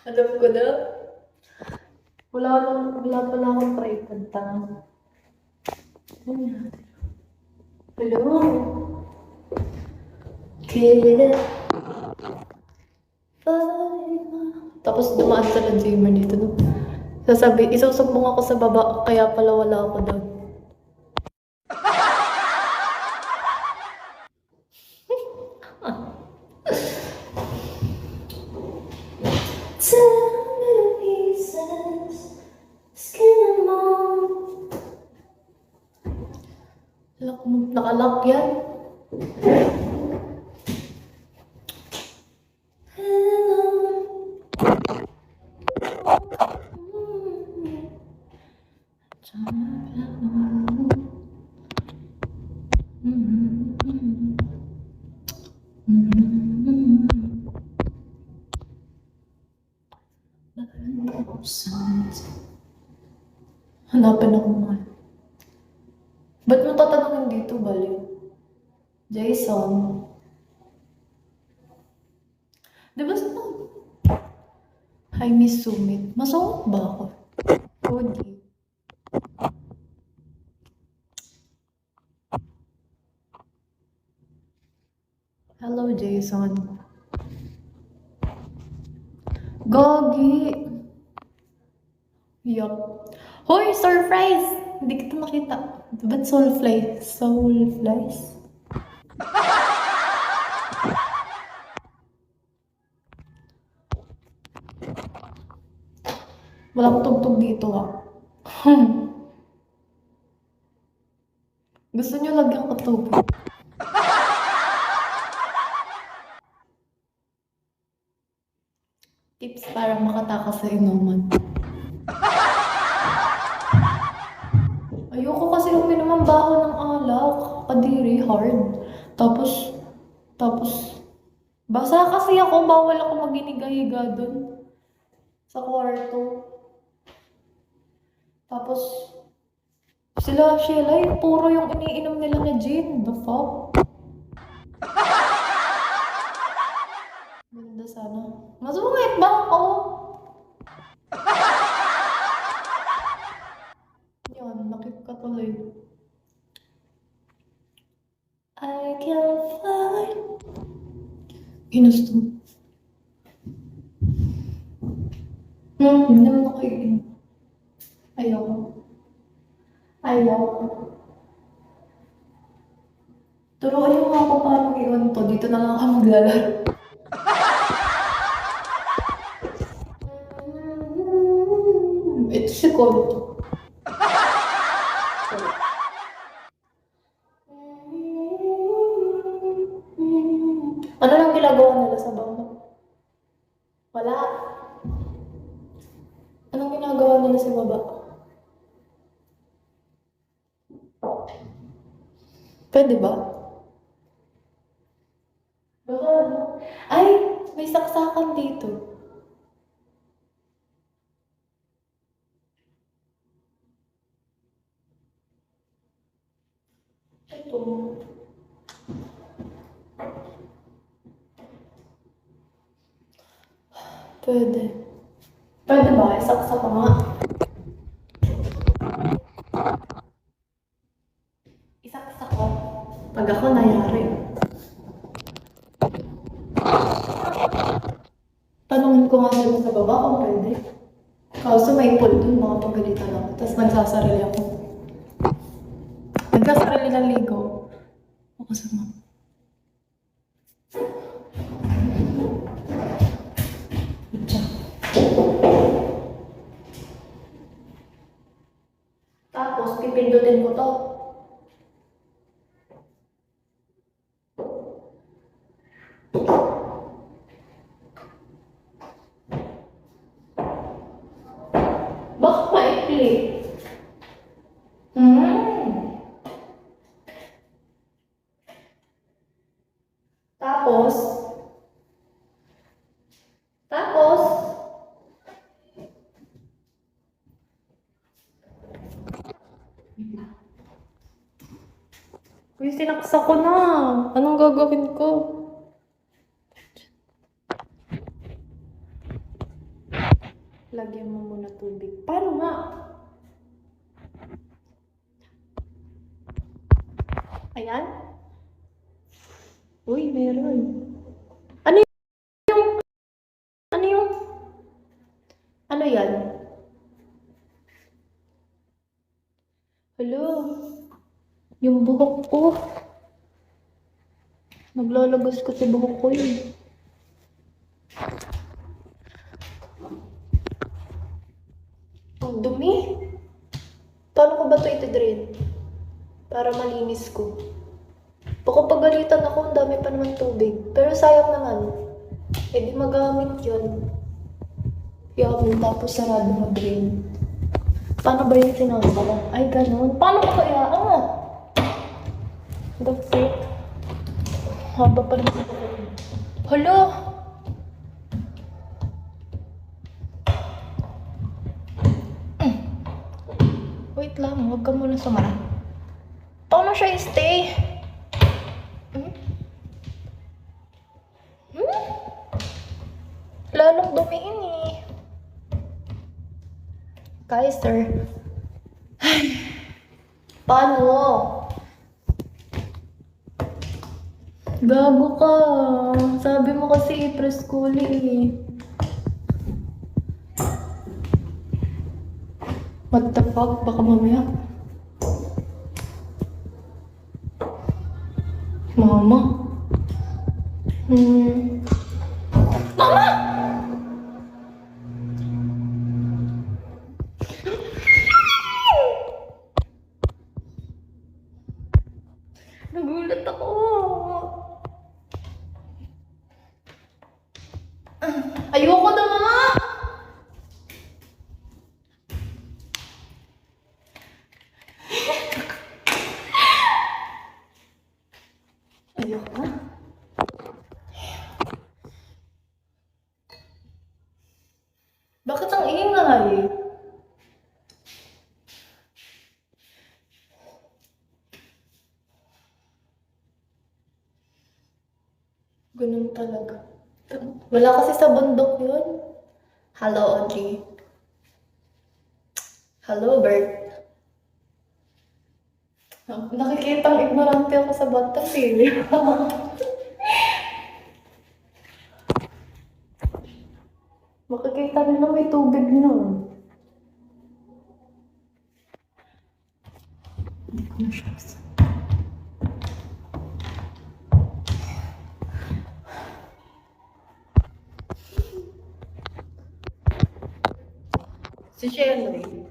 Alam ko na. Wala pala akong tripod tanga. Ano yan? Hello? Kaya tapos dumaan sa Lanzimer dito, no? Isusubong ako sa baba, kaya pala wala ako doon. Nakalock yan. Hanapin ako mga. Ba't mo tatanungin dito, baliw? Jason. Di ba sa... Hi, Miss Sumit. Masungit ba ako? Cody. Hello, Jason. Gogi! Yup. Hoy, surprise! Hindi kita makita. Ba't soulfly? Soulflies? Walang tugtog dito ah. Gusto niyo lagyan ko tubig? Tips para makatakas sa inuman. Ayoko kasi uminom ang baho ng alak. Kadiri, hard. Tapos, basa kasi ako, bawal ako maginiga-higa dun. Sa kwarto. Tapos, sila, Sheila, puro yung iniinom nila na gin. The fuck? Ganda sana. Masungit ba ako? Yan, nakip ka tuloy. I can fly. Ginusto. Hindi naman ako iinom. Ayoko. Turuan mo ako paano i-on to. Dito na lang ako maglalaro. Ito si Konto. Ano lang ginagawa nila sa bangko? Wala. Anong ginagawa nila sa baba? Pwede ba? Baka, ay, may saksakan dito. Ito. Pwede. Pwede ba? Isaksak ko nga. Isaksak ko. Pag ako nayari. Tanungin ko nga sila sa baba kung pwede. Kaso may pool dun, mga pagalitan ako. Tapos nagsasarili ako. Nagsasarili ng ligo. O kasama. Tapos, pipindutin ko to. Baka maikli. Tapos, uy, sinaksa ko na. Anong gagawin ko? Lagyan mo muna tubig. Paano nga? Ayan. Uy, meron. Ano yung, ano yung, ano yan? Hello. Yung buhok ko. Naglalagos kasi buhok ko yun. Ang dumi. Paano ko ba ito itidrain? Para malinis ko. Baka pagalitan ako, ang dami pa naman tubig. Pero sayang naman. Eh di magamit yun. Yaman, tapos sarado mag-drain. Paano ba yung sinasara? Ay, ganun. Paano ko kaya? The freak. Haba pa rin sa buhok. Hala! Wait lang, huwag ka muna sumara. Paano siya i-stay? Lalong dumiin eh. Kaiser. Paano? Gago ka. Sabi mo kasi i-press kuli eh. What the fuck? Baka mamaya. Mama? Mama! Nagulat ako. Ayoko na nga! Ayoko na. Bakit ang ingay? Ganun talaga. Wala kasi sa bundok yun. Hello, Audrey. Hello, Bert. Nakikitang ignorante ako sa batas eh. Makikita nila may tubig nun. Hindi ko na siya. Si Shelly.